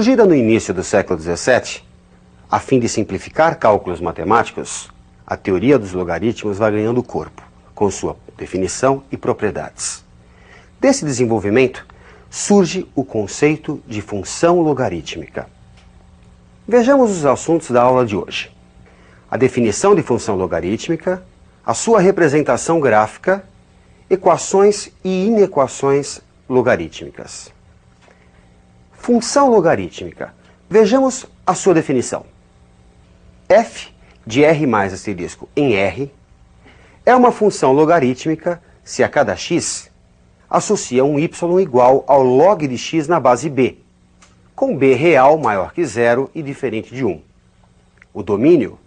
Surgida no início do século XVII, a fim de simplificar cálculos matemáticos, a teoria dos logaritmos vai ganhando corpo, com sua definição e propriedades. Desse desenvolvimento, surge o conceito de função logarítmica. Vejamos os assuntos da aula de hoje. A definição de função logarítmica, a sua representação gráfica, equações e inequações logarítmicas. Função logarítmica. Vejamos a sua definição. F de R mais asterisco em R é uma função logarítmica se a cada x associa um y igual ao log de x na base b, com b real maior que zero e diferente de 1. O domínio,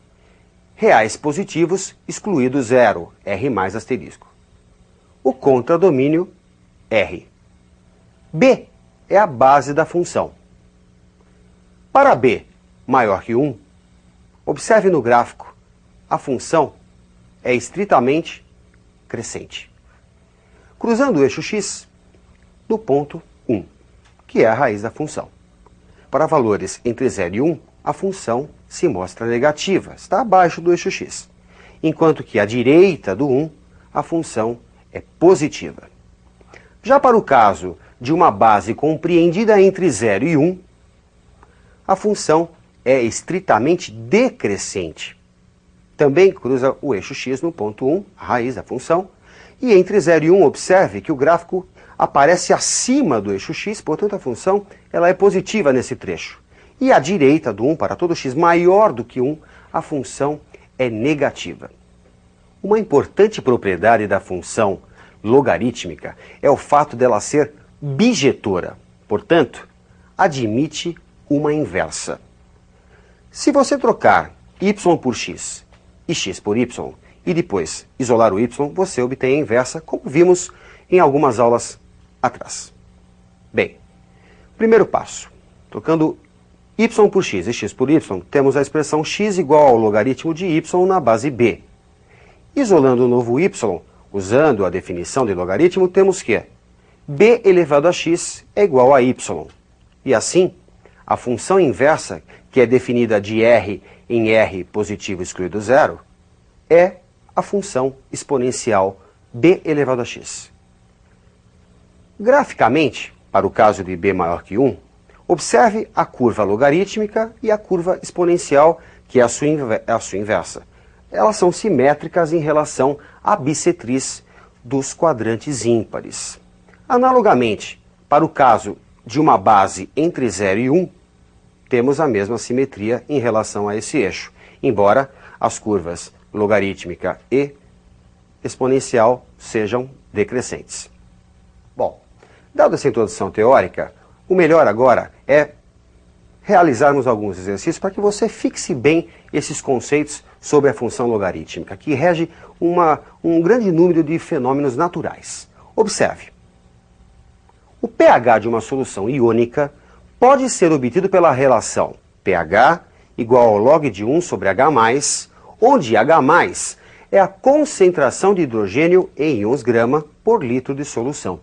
reais positivos excluído zero, R mais asterisco. O contradomínio, R. B é a base da função. Para b maior que 1, observe no gráfico, a função é estritamente crescente, cruzando o eixo x no ponto 1, que é a raiz da função. Para valores entre 0 e 1, a função se mostra negativa, está abaixo do eixo x, enquanto que à direita do 1, a função é positiva. Já para o caso de uma base compreendida entre 0 e 1, a função é estritamente decrescente. Também cruza o eixo x no ponto 1, a raiz da função, e entre 0 e 1, observe que o gráfico aparece acima do eixo x, portanto a função ela é positiva nesse trecho. E à direita do 1, para todo x maior do que 1, a função é negativa. Uma importante propriedade da função logarítmica é o fato dela ser bijetora, portanto, admite uma inversa. Se você trocar y por x e x por y e depois isolar o y, você obtém a inversa, como vimos em algumas aulas atrás. Bem, primeiro passo, trocando y por x e x por y, temos a expressão x igual ao logaritmo de y na base b. Isolando o novo y, usando a definição de logaritmo, temos que b elevado a x é igual a y. E assim, a função inversa, que é definida de r em r positivo excluído zero, é a função exponencial b elevado a x. Graficamente, para o caso de b maior que 1, observe a curva logarítmica e a curva exponencial, que é a sua inversa. Elas são simétricas em relação à bissetriz dos quadrantes ímpares. Analogamente, para o caso de uma base entre 0 e 1, temos a mesma simetria em relação a esse eixo, embora as curvas logarítmica e exponencial sejam decrescentes. Bom, dada essa introdução teórica, o melhor agora é realizarmos alguns exercícios para que você fixe bem esses conceitos sobre a função logarítmica, que rege um grande número de fenômenos naturais. Observe. O pH de uma solução iônica pode ser obtido pela relação pH igual ao log de 1 sobre H+, onde H+ é a concentração de hidrogênio em íons grama por litro de solução.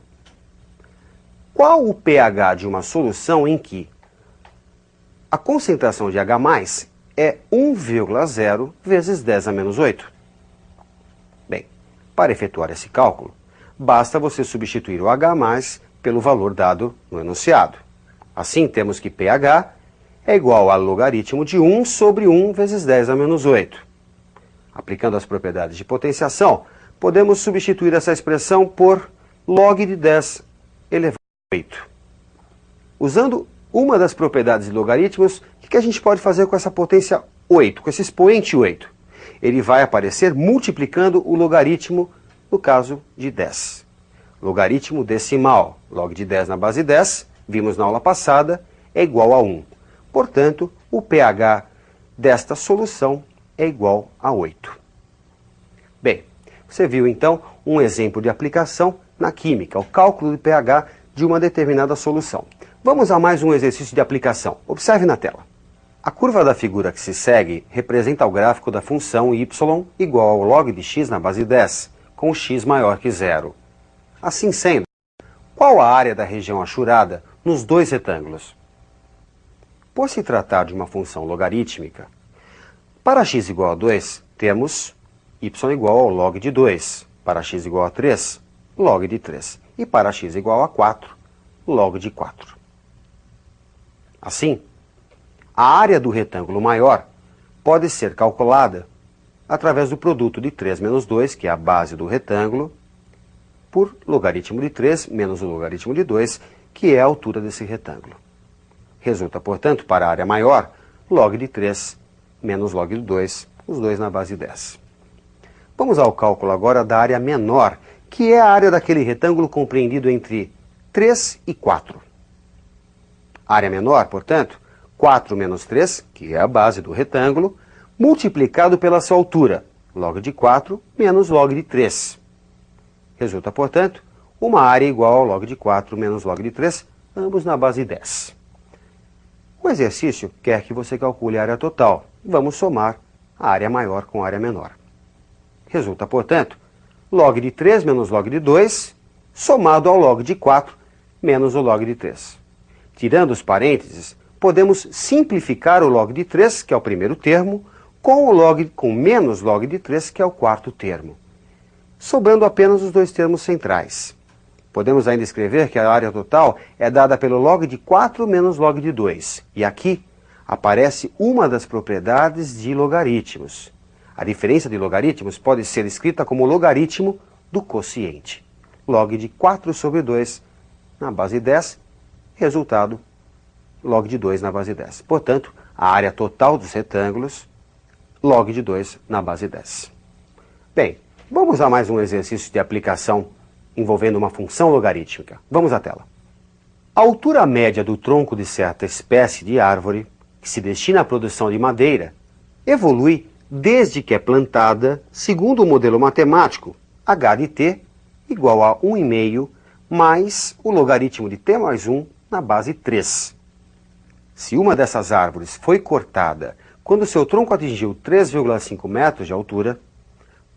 Qual o pH de uma solução em que a concentração de H+ é 1,0 vezes 10 a menos 8? Bem, para efetuar esse cálculo, basta você substituir o H+ pelo valor dado no enunciado. Assim, temos que pH é igual ao logaritmo de 1 sobre 1 vezes 10 a menos 8. Aplicando as propriedades de potenciação, podemos substituir essa expressão por log de 10 elevado a 8. Usando uma das propriedades de logaritmos, o que a gente pode fazer com essa potência 8, com esse expoente 8? Ele vai aparecer multiplicando o logaritmo no caso de 10. Logaritmo decimal, log de 10 na base 10, vimos na aula passada, é igual a 1. Portanto, o pH desta solução é igual a 8. Bem, você viu então um exemplo de aplicação na química, o cálculo de pH de uma determinada solução. Vamos a mais um exercício de aplicação. Observe na tela. A curva da figura que se segue representa o gráfico da função y igual ao log de x na base 10, com x maior que zero. Assim sendo, qual a área da região achurada nos dois retângulos? Por se tratar de uma função logarítmica, para x igual a 2, temos y igual ao log de 2. Para x igual a 3, log de 3. E para x igual a 4, log de 4. Assim, a área do retângulo maior pode ser calculada através do produto de 3 menos 2, que é a base do retângulo, por logaritmo de 3 menos o logaritmo de 2, que é a altura desse retângulo. Resulta, portanto, para a área maior, log de 3 menos log de 2, os dois na base 10. Vamos ao cálculo agora da área menor, que é a área daquele retângulo compreendido entre 3 e 4. Área menor, portanto, 4 menos 3, que é a base do retângulo, multiplicado pela sua altura, log de 4 menos log de 3. Resulta, portanto, uma área igual ao log de 4 menos log de 3, ambos na base 10. O exercício quer que você calcule a área total. Vamos somar a área maior com a área menor. Resulta, portanto, log de 3 menos log de 2, somado ao log de 4 menos o log de 3. Tirando os parênteses, podemos simplificar o log de 3, que é o primeiro termo, com menos log de 3, que é o quarto termo, sobrando apenas os dois termos centrais. Podemos ainda escrever que a área total é dada pelo log de 4 menos log de 2. E aqui aparece uma das propriedades de logaritmos. A diferença de logaritmos pode ser escrita como logaritmo do quociente. Log de 4 sobre 2 na base 10, resultado, log de 2 na base 10. Portanto, a área total dos retângulos, log de 2 na base 10. Bem, vamos a mais um exercício de aplicação envolvendo uma função logarítmica. Vamos à tela. A altura média do tronco de certa espécie de árvore, que se destina à produção de madeira, evolui desde que é plantada segundo o modelo matemático h de t igual a 1,5 mais o logaritmo de t mais 1 na base 3. Se uma dessas árvores foi cortada quando seu tronco atingiu 3,5 metros de altura,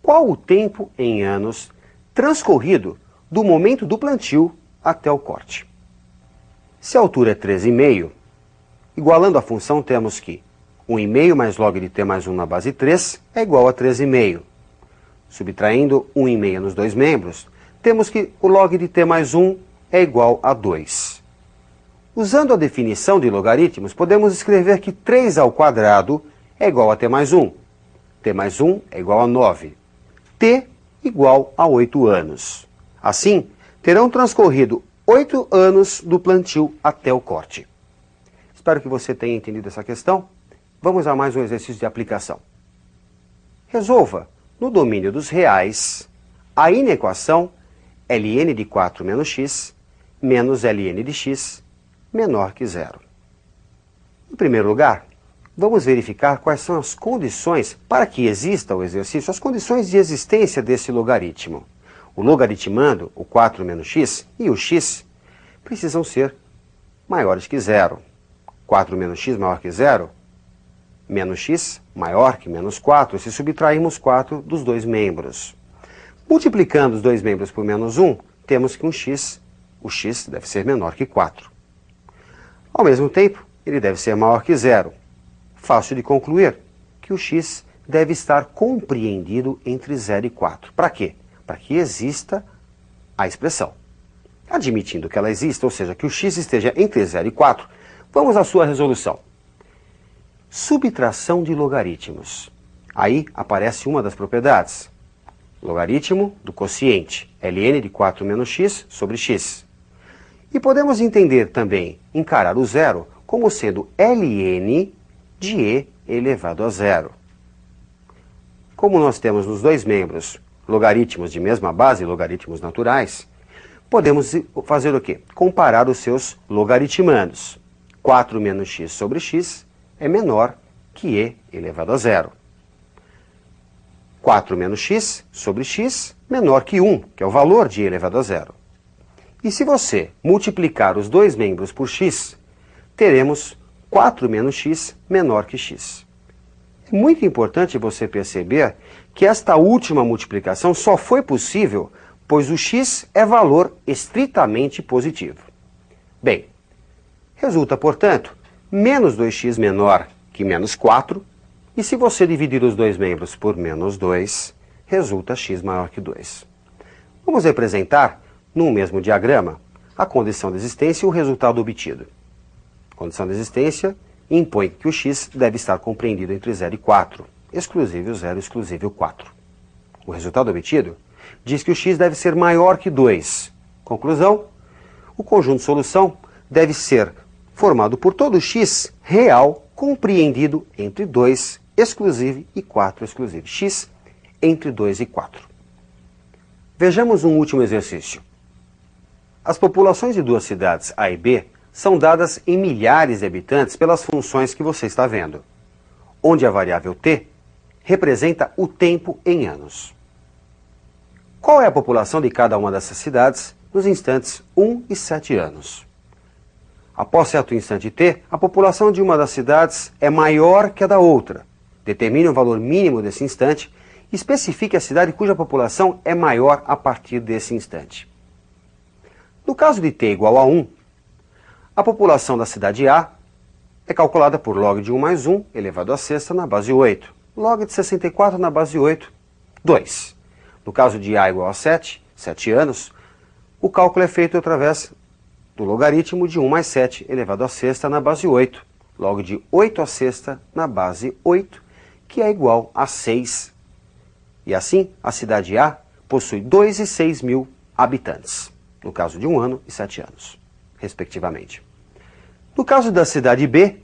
qual o tempo em anos transcorrido do momento do plantio até o corte? Se a altura é 13,5, igualando a função, temos que 1,5 mais log de t mais 1 na base 3 é igual a 13,5. Subtraindo 1,5 nos dois membros, temos que o log de t mais 1 é igual a 2. Usando a definição de logaritmos, podemos escrever que 3 ao quadrado é igual a t mais 1. T mais 1 é igual a 9. T igual a 8 anos. Assim, terão transcorrido 8 anos do plantio até o corte. Espero que você tenha entendido essa questão. Vamos a mais um exercício de aplicação. Resolva, no domínio dos reais, a inequação ln de 4 menos x menos ln de x menor que zero. Em primeiro lugar, vamos verificar quais são as condições para que exista o exercício, as condições de existência desse logaritmo. O logaritmando, o 4 menos x e o x precisam ser maiores que zero. 4 menos x maior que zero, menos x maior que menos 4, se subtrairmos 4 dos dois membros. Multiplicando os dois membros por menos 1, temos que o x deve ser menor que 4. Ao mesmo tempo, ele deve ser maior que zero. Fácil de concluir que o x deve estar compreendido entre 0 e 4. Para quê? Para que exista a expressão. Admitindo que ela exista, ou seja, que o x esteja entre 0 e 4, vamos à sua resolução. Subtração de logaritmos. Aí aparece uma das propriedades. Logaritmo do quociente, ln de 4 menos x sobre x. E podemos entender também, encarar o zero como sendo ln de e elevado a zero. Como nós temos nos dois membros logaritmos de mesma base, logaritmos naturais, podemos fazer o quê? Comparar os seus logaritmandos. 4 menos x sobre x é menor que e elevado a zero. 4 menos x sobre x menor que 1, que é o valor de e elevado a zero. E se você multiplicar os dois membros por x, teremos 4 menos x menor que x. É muito importante você perceber que esta última multiplicação só foi possível pois o x é valor estritamente positivo. Bem, resulta, portanto, menos 2x menor que menos 4, e se você dividir os dois membros por menos 2, resulta x maior que 2. Vamos representar, num mesmo diagrama, a condição de existência e o resultado obtido. A condição de existência impõe que o x deve estar compreendido entre 0 e 4, exclusive o 0, exclusive o 4. O resultado obtido diz que o x deve ser maior que 2. Conclusão: o conjunto de solução deve ser formado por todo x real compreendido entre 2, exclusive, e 4, exclusive. X entre 2 e 4. Vejamos um último exercício. As populações de duas cidades A e B são dadas em milhares de habitantes pelas funções que você está vendo, onde a variável t representa o tempo em anos. Qual é a população de cada uma dessas cidades nos instantes 1 e 7 anos? Após certo instante t, a população de uma das cidades é maior que a da outra. Determine o valor mínimo desse instante e especifique a cidade cuja população é maior a partir desse instante. No caso de t igual a 1, a população da cidade A é calculada por log de 1 mais 1 elevado à sexta na base 8. Log de 64 na base 8, 2. No caso de A igual a 7, 7 anos, o cálculo é feito através do logaritmo de 1 mais 7 elevado à sexta na base 8. Log de 8 à sexta na base 8, que é igual a 6. E assim, a cidade A possui 2 e 6 mil habitantes, no caso de 1 ano e 7 anos, respectivamente. No caso da cidade B,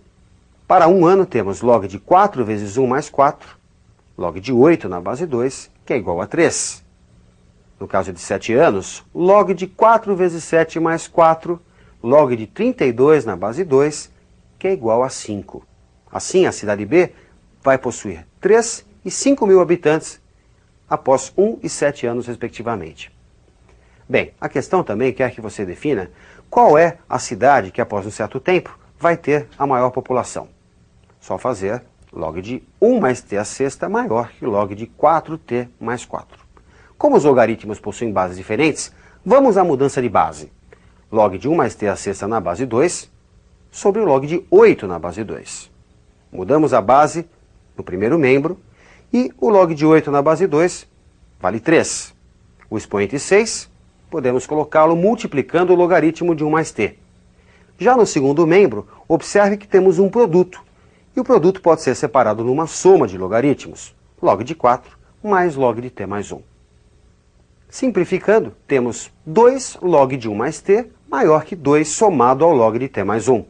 para 1 ano temos log de 4 vezes 1 mais 4, log de 8 na base 2, que é igual a 3. No caso de 7 anos, log de 4 vezes 7 mais 4, log de 32 na base 2, que é igual a 5. Assim, a cidade B vai possuir 3 e 5 mil habitantes após 1 e 7 anos, respectivamente. Bem, a questão também quer que você defina qual é a cidade que, após um certo tempo, vai ter a maior população. Só fazer log de 1 mais t à sexta maior que log de 4t mais 4. Como os logaritmos possuem bases diferentes, vamos à mudança de base. Log de 1 mais t à sexta na base 2 sobre o log de 8 na base 2. Mudamos a base no primeiro membro e o log de 8 na base 2 vale 3. O expoente 6, podemos colocá-lo multiplicando o logaritmo de 1 mais t. Já no segundo membro, observe que temos um produto. E o produto pode ser separado numa soma de logaritmos, log de 4 mais log de t mais 1. Simplificando, temos 2 log de 1 mais t maior que 2 somado ao log de t mais 1.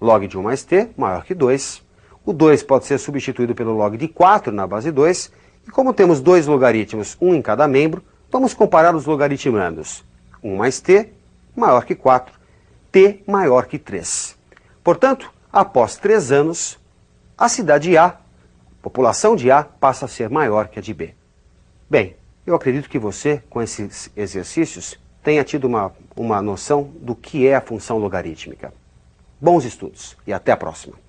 Log de 1 mais t maior que 2. O 2 pode ser substituído pelo log de 4 na base 2. E como temos dois logaritmos, um em cada membro, vamos comparar os logaritmandos. 1 mais t maior que 4, t maior que 3. Portanto, após 3 anos, a cidade A, a população de A, passa a ser maior que a de B. Bem, eu acredito que você, com esses exercícios, tenha tido uma noção do que é a função logarítmica. Bons estudos e até a próxima!